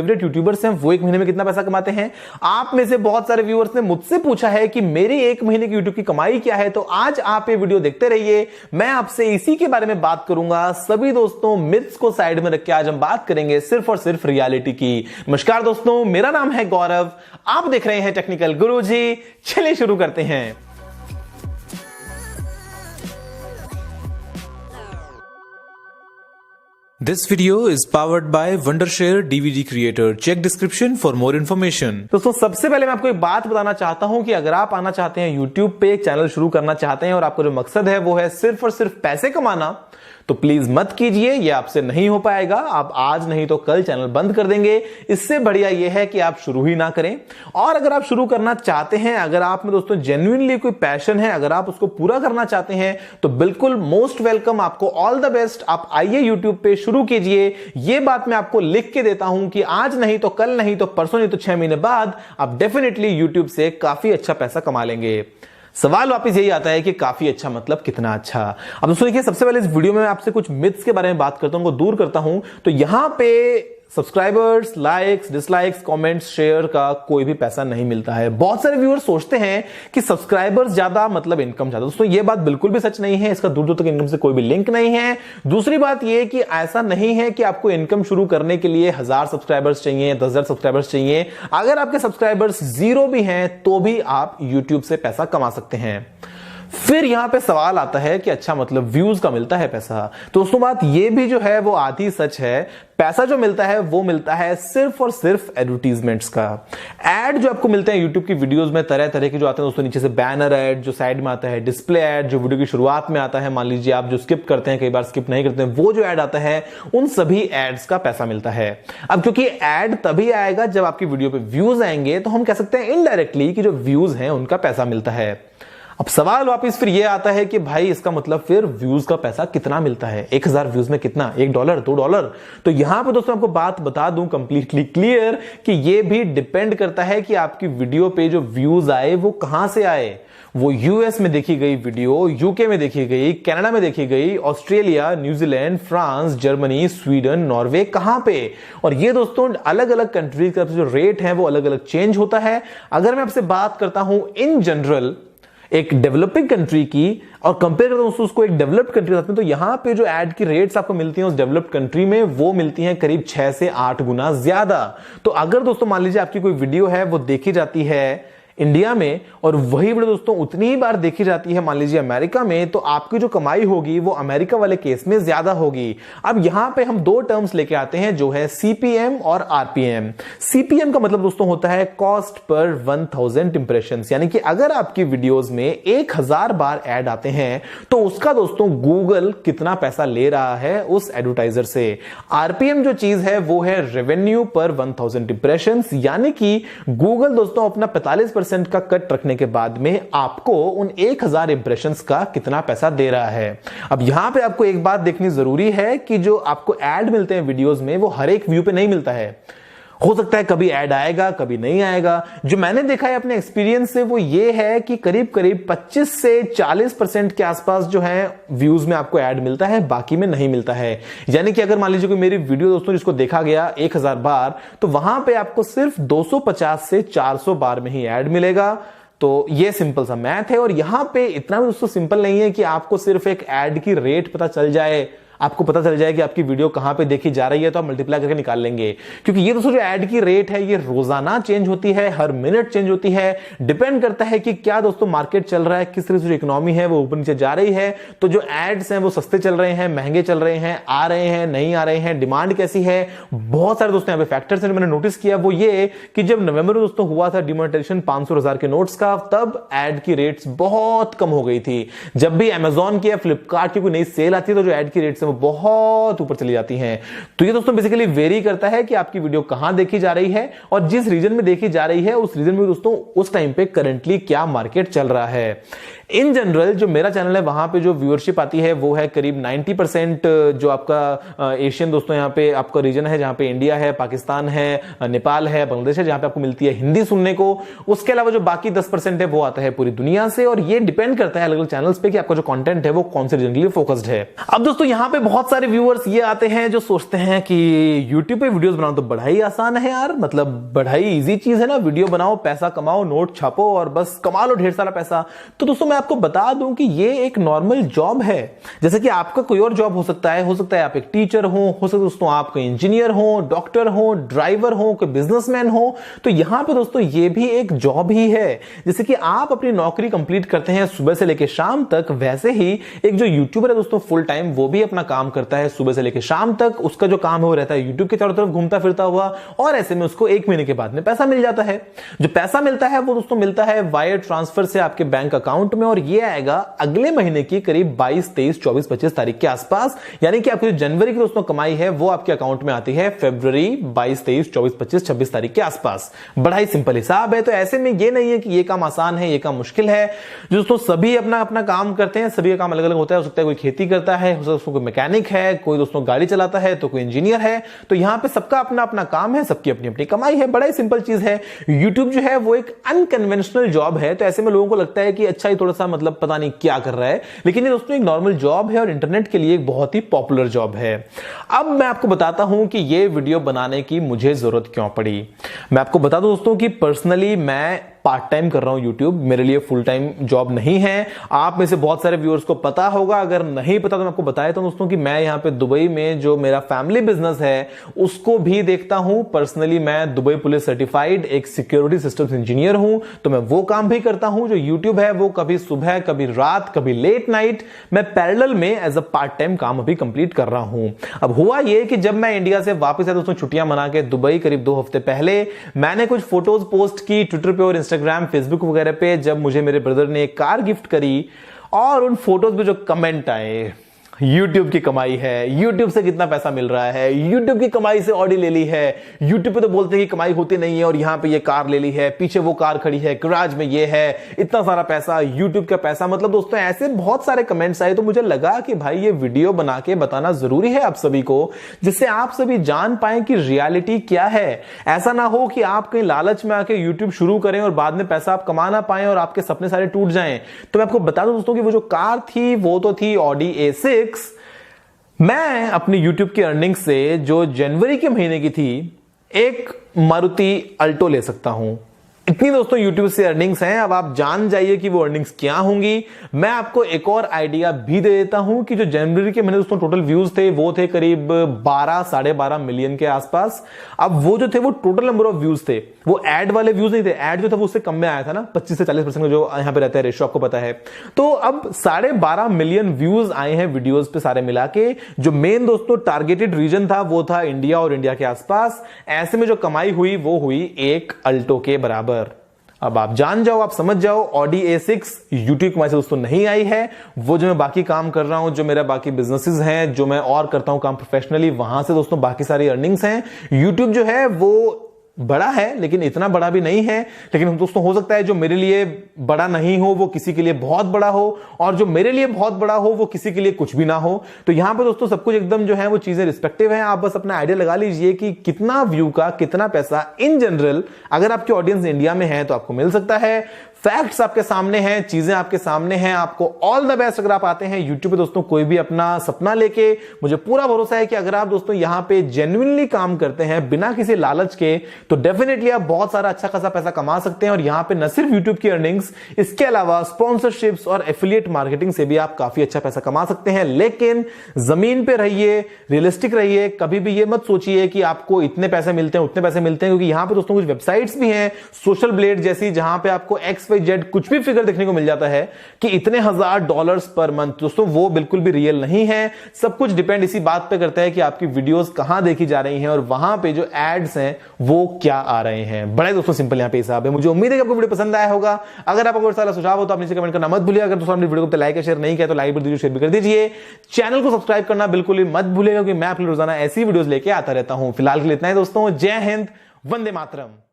Favourite YouTubers हैं वो एक महीने में कितना पैसा कमाते हैं। आप में से बहुत सारे व्यूअर्स ने मुझसे पूछा है कि मेरी एक महीने की यूट्यूब की कमाई क्या है, तो आज आप ये वीडियो देखते रहिए, मैं आपसे इसी के बारे में बात करूंगा। सभी दोस्तों मिथ्स को साइड में रख के आज हम बात करेंगे सिर्फ और सिर्फ रियलिटी की। नमस्कार दोस्तों, मेरा नाम है गौरव, आप देख रहे हैं टेक्निकल गुरुजी। चलिए शुरू करते हैं। This video is powered by Wondershare DVD Creator. Check description for more information. दोस्तों सबसे पहले मैं आपको एक बात बताना चाहता हूं कि अगर आप आना चाहते हैं YouTube पे, एक चैनल शुरू करना चाहते हैं और आपका जो मकसद है वो है सिर्फ और सिर्फ पैसे कमाना, तो प्लीज मत कीजिए, ये आपसे नहीं हो पाएगा। आप आज नहीं तो कल चैनल बंद कर देंगे। इससे बढ़िया ये है कि आप शुरू ही ना करें। और अगर आप शुरू करना चाहते हैं, अगर आप में दोस्तों जेन्युइनली कोई पैशन है, अगर आप उसको पूरा करना चाहते हैं, तो बिल्कुल मोस्ट वेलकम, आपको ऑल द बेस्ट। आप आइए यूट्यूब पे, शुरू कीजिए। ये बात मैं आपको लिख के देता हूं कि आज नहीं तो कल, नहीं तो परसों, नहीं तो 6 महीने बाद आप डेफिनेटली यूट्यूब से काफी अच्छा पैसा कमा लेंगे। सवाल वापस यही आता है कि काफी अच्छा मतलब कितना अच्छा। अब दोस्तों देखिए, सबसे पहले इस वीडियो में मैं आपसे कुछ मिथ्स के बारे में बात करता हूं, उनको दूर करता हूं। तो यहां पे subscribers, likes, dislikes, comments, share का कोई भी पैसा नहीं मिलता है। बहुत सारे व्यूअर्स सोचते हैं कि सब्सक्राइबर्स ज्यादा मतलब इनकम ज्यादा। दोस्तों ये बात बिल्कुल भी सच नहीं है, इसका दूर दूर तक इनकम से कोई भी लिंक नहीं है। दूसरी बात ये कि ऐसा नहीं है कि आपको इनकम शुरू करने के लिए 1000 सब्सक्राइबर्स चाहिए, 10,000 सब्सक्राइबर्स चाहिए। अगर आपके सब्सक्राइबर्स 0 भी हैं तो भी आप यूट्यूब से पैसा कमा सकते हैं। फिर यहां पे सवाल आता है कि अच्छा मतलब व्यूज का मिलता है पैसा। तो दोस्तों बात ये भी जो है वो आधी सच है। पैसा जो मिलता है वो मिलता है सिर्फ और सिर्फ एडवर्टीजमेंट्स का। एड जो आपको मिलते हैं यूट्यूब की वीडियोस में, तरह तरह के जो आते हैं दोस्तों, नीचे से बैनर एड जो साइड में आता है, डिस्प्ले एड जो वीडियो की शुरुआत में आता है, मान लीजिए आप जो स्किप करते हैं, कई बार स्किप नहीं करते हैं, वो जो एड आता है, उन सभी एड्स का पैसा मिलता है। अब क्योंकि एड तभी आएगा जब आपकी वीडियो पे व्यूज आएंगे, तो हम कह सकते हैं इनडायरेक्टली कि जो व्यूज हैं उनका पैसा मिलता है। अब सवाल वापस फिर ये आता है कि भाई इसका मतलब फिर व्यूज का पैसा कितना मिलता है? 1000 व्यूज में कितना? $1, $2? तो यहां पे दोस्तों आपको बात बता दूं कंप्लीटली क्लियर कि ये भी डिपेंड करता है कि आपकी वीडियो पे जो व्यूज आए वो कहां से आए। वो यूएस में देखी गई वीडियो, यूके में देखी गई, कनाडा में देखी गई, Australia, New Zealand, France, Germany, Sweden, Norway, कहां पे? और ये दोस्तों अलग अलग कंट्रीज का जो रेट है वो अलग अलग चेंज होता है। अगर मैं आपसे बात करता हूं इन जनरल एक डेवलपिंग कंट्री की और कंपेयर करता हूं उसको एक डेवलप्ड कंट्री के साथ में, तो यहां पे जो एड की रेट्स आपको मिलती हैं उस डेवलप्ड कंट्री में वो मिलती हैं करीब 6 से 8 गुना ज्यादा। तो अगर दोस्तों मान लीजिए आपकी कोई वीडियो है वो देखी जाती है इंडिया में और वही वीडियो दोस्तों उतनी ही बार देखी जाती है मान लीजिए अमेरिका में, तो आपकी जो कमाई होगी वो अमेरिका वाले केस में ज्यादा होगी। अब यहां पे हम दो टर्म्स लेके आते हैं जो है सीपीएम और आरपीएम। सीपीएम का मतलब दोस्तों होता है कॉस्ट पर 1000 इंप्रेशंस, यानी कि अगर आपकी वीडियोस में 1000 बार ऐड आते हैं तो उसका दोस्तों गूगल कितना पैसा ले रहा है उस एडवर्टाइजर से। आरपीएम जो चीज है वो है रेवेन्यू पर 1000 इंप्रेशंस, यानी कि गूगल दोस्तों अपना 45% का कट रखने के बाद में आपको उन 1000 इंप्रेशंस का कितना पैसा दे रहा है। अब यहां पे आपको एक बात देखनी जरूरी है कि जो आपको ऐड मिलते हैं वीडियोस में वो हर एक व्यू पे नहीं मिलता है। हो सकता है कभी ऐड आएगा, कभी नहीं आएगा। जो मैंने देखा है अपने एक्सपीरियंस से वो ये है कि करीब करीब 25 से 40% के आसपास जो है व्यूज में आपको ऐड मिलता है, बाकी में नहीं मिलता है। यानी कि अगर मान लीजिए कोई मेरी वीडियो दोस्तों जिसको देखा गया 1000 बार, तो वहां पे आपको सिर्फ 250 से 400 बार में ही ऐड मिलेगा। तो ये सिंपल सा मैथ है। और यहां पे इतना भी दोस्तों सिंपल नहीं है कि आपको सिर्फ एक ऐड की रेट पता चल जाए, आपको पता चल जाए कि आपकी वीडियो कहां पे देखी जा रही है तो आप मल्टीप्लाई करके निकाल लेंगे। क्योंकि ये दोस्तों जो ऐड की रेट है ये रोजाना चेंज होती है, हर मिनट चेंज होती है। डिपेंड करता है कि क्या दोस्तों मार्केट चल रहा है, किस तरह से जो इकोनॉमी है वो ऊपर नीचे जा रही है। तो जो एड्स हैं वो सस्ते चल रहे हैं, महंगे चल रहे हैं, आ रहे हैं, नहीं आ रहे हैं, डिमांड कैसी है, बहुत सारे दोस्तों यहाँ पे फैक्टर्स हैं। मैंने नोटिस किया वो ये कि जब नवंबर में दोस्तों हुआ था डिमोनेटाइजेशन 500,000 के नोट्स का, तब एड की रेट्स बहुत कम हो गई थी। जब भी अमेजॉन की या फ्लिपकार्ट की कोई नई सेल आती है तो जो एड की रेट्स है वो बहुत ऊपर चली जाती हैं। तो ये दोस्तों बेसिकली वेरी करता है कि आपकी वीडियो कहां देखी जा रही है और जिस रीजन में देखी जा रही है उस रीजन में दोस्तों उस टाइम पे करंटली क्या मार्केट चल रहा है। इन जनरल जो मेरा चैनल है वहां पे जो व्यूअरशिप आती है वो है करीब 90% जो आपका एशियन दोस्तों यहाँ पे आपका रीजन है, जहां पे इंडिया है, पाकिस्तान है, नेपाल है, बांग्लादेश है, जहां पे आपको मिलती है हिंदी सुनने को। उसके अलावा जो बाकी 10% है वो आता है पूरी दुनिया से। और ये डिपेंड करता है अलग अलग चैनल्स पे कि आपका जो कंटेंट है वो कौन से रीजन के लिए फोकस्ड है। अब दोस्तों यहाँ पे बहुत सारे व्यूअर्स ये आते हैं जो सोचते हैं कि YouTube पे वीडियोस बनाना तो बड़ा ही आसान है यार, मतलब बड़ा ही इजी चीज है ना, वीडियो बनाओ, पैसा कमाओ, नोट छापो और बस कमा लो ढेर सारा पैसा। तो दोस्तों मैं आपको बता दूं कि ये एक नॉर्मल जॉब है, जैसे कि आपका कोई और जॉब हो सकता है आप एक टीचर हो सकता है दोस्तों आप कोई इंजीनियर हो, डॉक्टर हो, ड्राइवर हो, कोई बिजनेसमैन हो। तो यहां पे दोस्तों ये भी एक जॉब ही है। जैसे कि आप अपनी नौकरी कंप्लीट करते हैं सुबह से लेकर शाम तक, वैसे ही एक जो यूट्यूबर है दोस्तों फुल टाइम वो भी अपना काम करता है सुबह से लेकर शाम तक। उसका जो काम है वो रहता है यूट्यूब के चारों तरफ घूमता फिरता हुआ, और ऐसे में उसको 1 महीने के बाद में पैसा मिल जाता है। जो पैसा मिलता है वो दोस्तों मिलता है वायर ट्रांसफर से आपके बैंक अकाउंट में, और ये आएगा अगले महीने की करीब 22, 23, 24, 25 तारीख के आसपास। यानी कि आपकी जो जनवरी की दोस्तों कमाई है वो आपके अकाउंट में आती है फरवरी 22, 23, 24, 25, 26 तारीख के आसपास। बड़ा ही सिंपल हिसाब है। तो ऐसे में ये नहीं है कि ये काम आसान है, ये काम मुश्किल है। दोस्तों सभी अपना अपना काम करते हैं, सभी का काम अलग अलग होता है। हो सकता है कोई खेती करता है, हो सकता है कोई मैकेनिक है, कोई दोस्तों गाड़ी चलाता है, तो कोई इंजीनियर है। तो यहां पे सबका अपना अपना काम है, सबकी अपनी अपनी कमाई है। बड़ा ही सिंपल चीज है। यूट्यूब जो है वो एक अनकन्वेंशनल जॉब है, तो ऐसे में लोगों को लगता है कि अच्छा ही थोड़ा सा मतलब पता नहीं क्या कर रहा है, लेकिन ये दोस्तों एक नॉर्मल जॉब है और इंटरनेट के लिए एक बहुत ही पॉपुलर जॉब है। अब मैं आपको बताता हूं कि ये वीडियो बनाने की मुझे जरूरत क्यों पड़ी। मैं आपको बता दूं दोस्तों कि पर्सनली मैं पार्ट टाइम कर रहा हूं यूट्यूब, मेरे लिए फुल टाइम जॉब नहीं है। आप में से बहुत सारे व्यूअर्स को पता होगा, अगर नहीं पता तो मैं आपको बताया था दोस्तों कि मैं यहां पे दुबई में जो मेरा फैमिली बिजनेस है उसको भी देखता हूं। पर्सनली मैं दुबई पुलिस सर्टिफाइड एक सिक्योरिटी सिस्टम्स इंजीनियर हूं, तो मैं वो काम भी करता हूं। जो यूट्यूब है वो कभी सुबह, कभी रात, कभी लेट नाइट मैं पैरेलल में एज अ पार्ट टाइम काम अभी कंप्लीट कर रहा हूं। अब हुआ ये कि जब मैं इंडिया से वापस आया दोस्तों छुट्टियां मना के दुबई करीब 2 हफ्ते पहले, मैंने कुछ फोटोज पोस्ट की ट्विटर पे और इंस्टाग्राम, फेसबुक वगैरह पे, जब मुझे मेरे ब्रदर ने एक कार गिफ्ट करी और उन फोटोज पे जो कमेंट आए, YouTube की कमाई है, YouTube से कितना पैसा मिल रहा है, YouTube की कमाई से ऑडी ले ली है, YouTube पे तो बोलते हैं कि कमाई होती नहीं है और यहां पे ये कार ले ली है, पीछे वो कार खड़ी है, गैराज में ये है, इतना सारा पैसा, YouTube का पैसा। मतलब दोस्तों ऐसे बहुत सारे कमेंट्स आए, तो मुझे लगा कि भाई ये वीडियो बना के बताना जरूरी है आप सभी को, जिससे आप सभी जान पाए कि रियलिटी क्या है। ऐसा ना हो कि आप कहीं लालच में आके YouTube शुरू करें और बाद में पैसा आप कमा ना पाए और आपके सपने सारे टूट जाएं। तो मैं आपको बता दूं दोस्तों कि वो जो कार थी वो तो थी ऑडी A6। मैं अपनी YouTube की अर्निंग से जो जनवरी के महीने की थी एक मारुति अल्टो ले सकता हूं। इतनी दोस्तों YouTube से अर्निंग्स हैं। अब आप जान जाइए कि वो अर्निंग्स क्या होंगी। मैं आपको एक और आइडिया भी दे देता हूं कि जो जनवरी के महीने दोस्तों टोटल व्यूज थे वो थे करीब 12, 12.5 मिलियन के आसपास। अब वो जो थे वो टोटल नंबर ऑफ व्यूज थे, वो एड वाले व्यूज नहीं थे। एड जो था वो उससे कम में आया था ना, 25 से 40% का जो यहां पे रहता है रेशियो, आपको पता है। तो अब 12.5 मिलियन व्यूज आए हैं वीडियोज पे सारे मिला के। जो मेन दोस्तों टारगेटेड रीजन था वो था इंडिया और इंडिया के आसपास। ऐसे में जो कमाई हुई वो हुई एक अल्टो के बराबर। अब आप जान जाओ, आप समझ जाओ, ऑडी A6 यूट्यूब कमाई से दोस्तों नहीं आई है। वो जो मैं बाकी काम कर रहा हूं, जो मेरा बाकी बिजनेसेस हैं, जो मैं और करता हूं काम प्रोफेशनली, वहां से दोस्तों बाकी सारी अर्निंग्स हैं। यूट्यूब जो है वो बड़ा है लेकिन इतना बड़ा भी नहीं है। लेकिन दोस्तों हो सकता है जो मेरे लिए बड़ा नहीं हो वो किसी के लिए बहुत बड़ा हो, और जो मेरे लिए बहुत बड़ा हो वो किसी के लिए कुछ भी ना हो। तो यहां पे दोस्तों सब कुछ एकदम जो है वो चीजें रिस्पेक्टिव हैं। आप बस अपना आइडिया लगा लीजिए कि कितना व्यू का कितना पैसा इन जनरल अगर आपकी ऑडियंस इंडिया में है तो आपको मिल सकता है। फैक्ट्स आपके सामने हैं, चीजें आपके सामने हैं। आपको ऑल द बेस्ट अगर आप आते हैं यूट्यूब पे दोस्तों कोई भी अपना सपना लेके। मुझे पूरा भरोसा है कि अगर आप दोस्तों यहां पे जेन्युइनली काम करते हैं बिना किसी लालच के, तो डेफिनेटली आप बहुत सारा अच्छा खासा पैसा कमा सकते हैं। और यहां पे न सिर्फ यूट्यूब की अर्निंग्स, इसके अलावा स्पॉन्सरशिप्स और एफिलिएट मार्केटिंग से भी आप काफी अच्छा पैसा कमा सकते हैं। लेकिन जमीन पे रहिए, रियलिस्टिक रहिए। कभी भी ये मत सोचिए कि आपको इतने पैसे मिलते हैं उतने पैसे मिलते हैं, क्योंकि यहां पे दोस्तों कुछ वेबसाइट्स भी हैं सोशल ब्लेड जैसी, जहां पे आपको XYZ कुछ भी फिगर देखने को मिल जाता है कि इतने $1000 पर मंथ। दोस्तों वो बिल्कुल भी रियल नहीं है। सब कुछ डिपेंड इसी बात पे करता है कि आपकी वीडियोस कहां देखी जा रही हैं और वहां पे जो एड्स हैं वो क्या आ रहे हैं। बड़े दोस्तों सिंपल यहां पे हिसाब है। मुझे उम्मीद है कि आपको वीडियो पसंद आया होगा। अगर आपको कोई सारा सुझाव हो तो आप नीचे कमेंट करना मत भूलिएगा। अगर दोस्तों आपने वीडियो को लाइक या शेयर नहीं किया तो लाइक भी दीजिए, शेयर भी कर दीजिए। चैनल को सब्सक्राइब करना बिल्कुल भी मत भूलिएगा, क्योंकि मैं आप रोजाना ऐसी वीडियोस लेके आता रहता हूं। फिलहाल के लिए इतना ही दोस्तों। जय हिंद, वंदे मातरम।